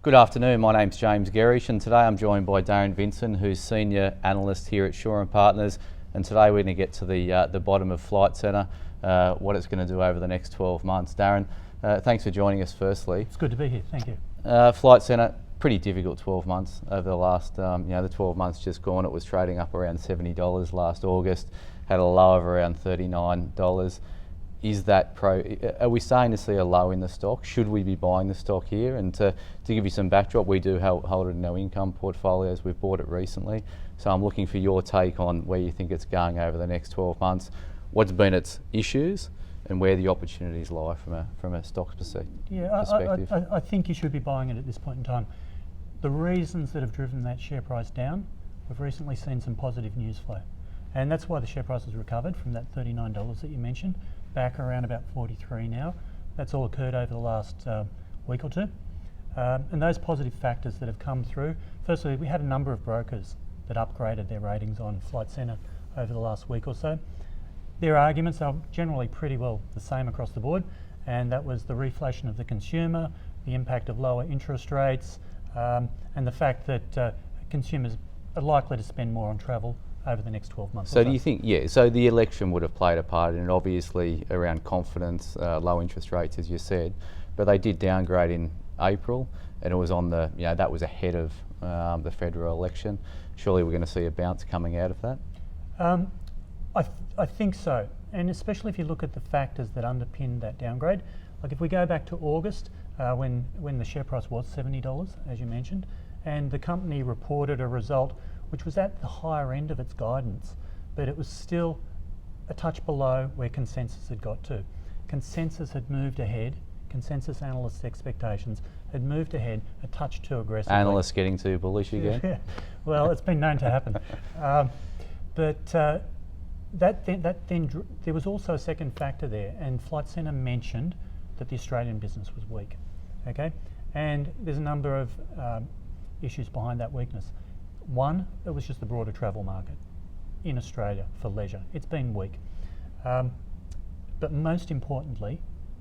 Good afternoon, my name's James Gerrish and today I'm joined by Darren Vincent, who's Senior Analyst here at Shaw & Partners, and today we're going to get to the bottom of Flight Centre, what it's going to do over the next 12 months. Darren, thanks for joining us firstly. It's good to be here, thank you. Flight Centre, pretty difficult 12 months over the last, the 12 months just gone. It was trading up around $70 last August, had a low of around $39. Are we starting to see a low in the stock? Should we be buying the stock here? And to give you some backdrop, we do hold it in our income portfolios. We've bought it recently. So I'm looking for your take on where you think it's going over the next 12 months, what's been its issues and where the opportunities lie from a stock perspective. Yeah, I think you should be buying it at this point in time. The reasons that have driven that share price down, we've recently seen some positive news flow. And that's why the share price has recovered from that $39 that you mentioned, back around about 43 now. That's all occurred over the last week or two. And those positive factors that have come through, firstly, we had a number of brokers that upgraded their ratings on Flight Centre over the last week or so. Their arguments are generally pretty well the same across the board, and that was the reflation of the consumer, the impact of lower interest rates, and the fact that consumers are likely to spend more on travel over the next 12 months. So do you think, so the election would have played a part in it, obviously around confidence, low interest rates as you said, but they did downgrade in April and it was on the, that was ahead of the federal election. Surely we're going to see a bounce coming out of that? I think so, and especially if you look at the factors that underpin that downgrade. Like if we go back to August, when the share price was $70, as you mentioned, and the company reported a result which was at the higher end of its guidance, but it was still a touch below where consensus had got to. Consensus had moved ahead, consensus analysts' expectations had moved ahead a touch too aggressively. Analysts getting too bullish again? Yeah. Well, it's been known to happen. There was also a second factor there, and Flight Centre mentioned that the Australian business was weak, okay? And there's a number of issues behind that weakness. One, it was just the broader travel market in Australia for leisure. It's been weak. But most importantly,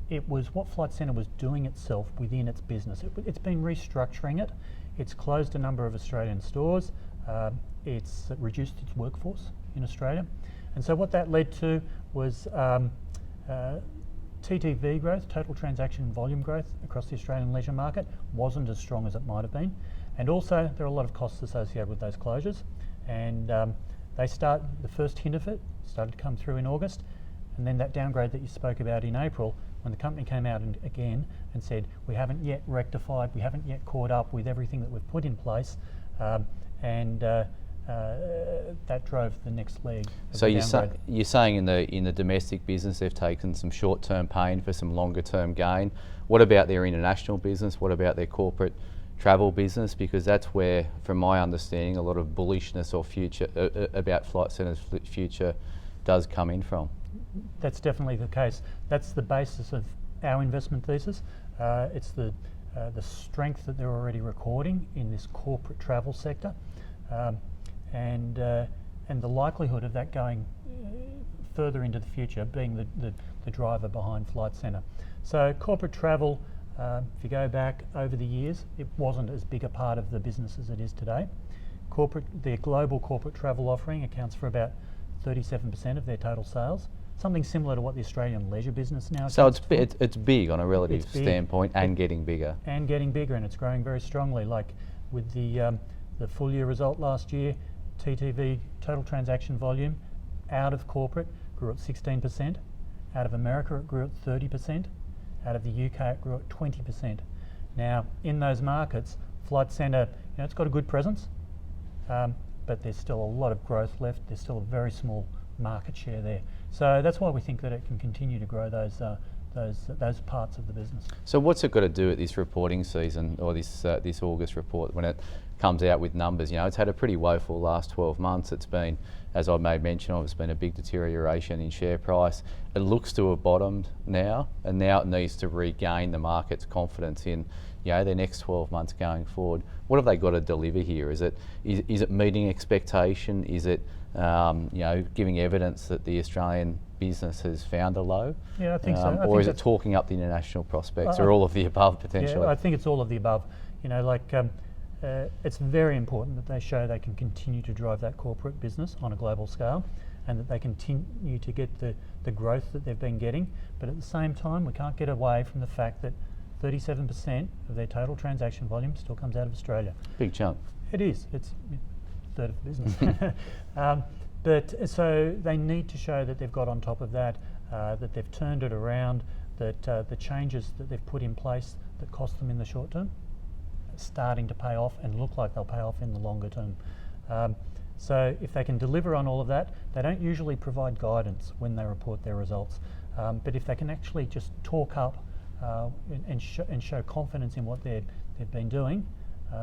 it was what Flight Centre was doing itself within its business. It's been restructuring it. It's closed a number of Australian stores. It's reduced its workforce in Australia. And so what that led to was TTV growth, total transaction volume growth across the Australian leisure market wasn't as strong as it might have been. And also there are a lot of costs associated with those closures. And the first hint of it started to come through in August. And then that downgrade that you spoke about in April, when the company came out again and said, we haven't yet rectified, we haven't yet caught up with everything that we've put in place. That drove the next leg. So you're saying in the domestic business they've taken some short-term pain for some longer-term gain. What about their international business? What about their corporate travel business? Because that's where, from my understanding, a lot of bullishness or future about Flight Centre's future does come in from. That's definitely the case. That's the basis of our investment thesis. It's the strength that they're already recording in this corporate travel sector. And the likelihood of that going further into the future being the driver behind Flight Centre. So corporate travel, if you go back over the years, it wasn't as big a part of the business as it is today. Their global corporate travel offering accounts for about 37% of their total sales, something similar to what the Australian leisure business now accounts for. So it's big on a relative standpoint and getting bigger. And getting bigger, and it's growing very strongly. Like with the full year result last year, TTV, total transaction volume, out of corporate grew at 16%, out of America it grew at 30%, out of the UK it grew at 20%. Now in those markets, Flight Centre, it's got a good presence, but there's still a lot of growth left. There's still a very small market share there. So that's why we think that it can continue to grow those parts of the business. So what's it got to do at this reporting season, or this August report, when it comes out with numbers? It's had a pretty woeful last 12 months. It's been, as I made mention of, it's been a big deterioration in share price. It looks to have bottomed now, and now it needs to regain the market's confidence in their next 12 months going forward. What have they got to deliver here? Is it meeting expectation? Is it giving evidence that the Australian business has found a low? Yeah, I think so. Or is it talking up the international prospects, or all of the above potentially? Yeah, I think it's all of the above. It's very important that they show they can continue to drive that corporate business on a global scale, and that they continue to get the growth that they've been getting. But at the same time, we can't get away from the fact that 37% of their total transaction volume still comes out of Australia. Big chunk. It is. It's a third of the business. But so they need to show that they've got on top of that, that they've turned it around, that the changes that they've put in place that cost them in the short term are starting to pay off and look like they'll pay off in the longer term. So if they can deliver on all of that, they don't usually provide guidance when they report their results. But if they can actually just talk up and show confidence in what they've been doing,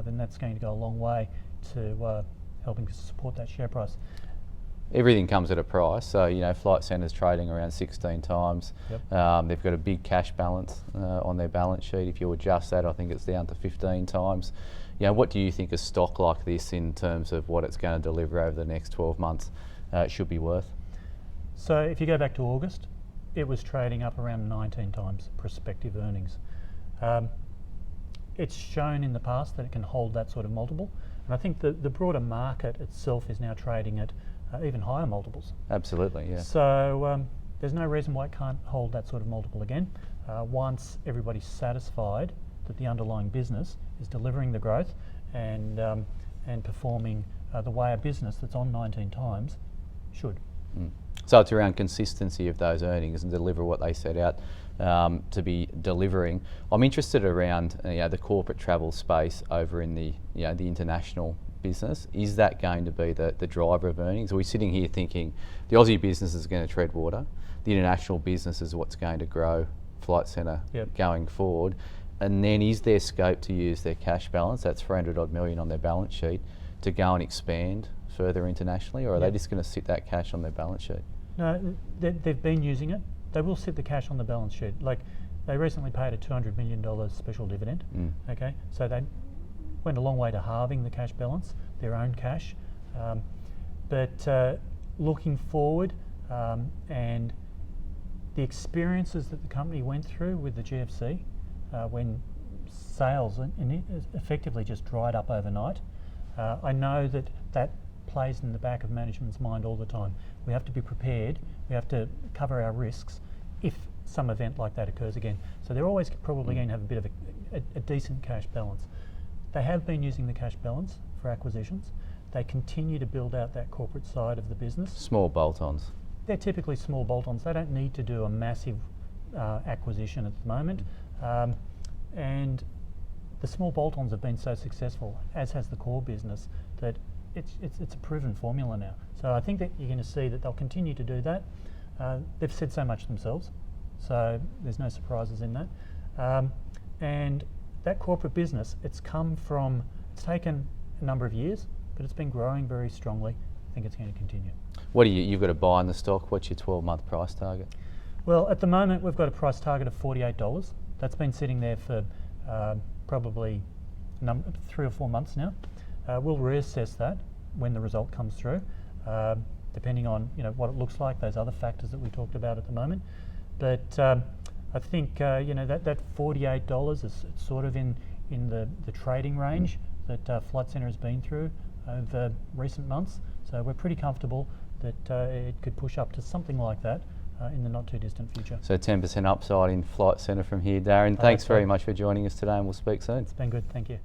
then that's going to go a long way to helping to support that share price. Everything comes at a price. So, Flight Centre's trading around 16 times. Yep. They've got a big cash balance on their balance sheet. If you adjust that, I think it's down to 15 times. What do you think a stock like this, in terms of what it's going to deliver over the next 12 months, should be worth? So if you go back to August, it was trading up around 19 times prospective earnings. It's shown in the past that it can hold that sort of multiple, and I think the broader market itself is now trading at even higher multiples. Absolutely, yeah. So there's no reason why it can't hold that sort of multiple again, once everybody's satisfied that the underlying business is delivering the growth and performing the way a business that's on 19 times should. So it's around consistency of those earnings and deliver what they set out to be delivering. I'm interested around the corporate travel space over in the the international business. Is that going to be the driver of earnings? Are we sitting here thinking the Aussie business is going to tread water, the international business is what's going to grow Flight Centre going forward? And then is there scope to use their cash balance, that's 300 odd million on their balance sheet, to go and expand further internationally, or are they just going to sit that cash on their balance sheet? No, they've been using it. They will sit the cash on the balance sheet. Like, they recently paid a $200 million special dividend. Okay, so they went a long way to halving the cash balance, their own cash. But looking forward, and the experiences that the company went through with the GFC, when sales effectively just dried up overnight, I know that plays in the back of management's mind all the time. We have to be prepared, we have to cover our risks if some event like that occurs again. So they're always probably going to have a bit of a decent cash balance. They have been using the cash balance for acquisitions. They continue to build out that corporate side of the business. Small bolt-ons. They're typically small bolt-ons. They don't need to do a massive acquisition at the moment. And the small bolt-ons have been so successful, as has the core business, that it's a proven formula now. So I think that you're going to see that they'll continue to do that. They've said so much themselves, so there's no surprises in that. And that corporate business, it's taken a number of years, but it's been growing very strongly. I think it's going to continue. You've got to buy in the stock? What's your 12-month price target? Well, at the moment we've got a price target of $48. That's been sitting there for probably 3 or 4 months now. We'll reassess that when the result comes through, depending on what it looks like, those other factors that we talked about at the moment. But I think that $48 is sort of in the trading range that Flight Centre has been through over recent months. So we're pretty comfortable that it could push up to something like that in the not too distant future. So 10% upside in Flight Centre from here. Darren, thanks very much for joining us today, and we'll speak soon. It's been good, thank you.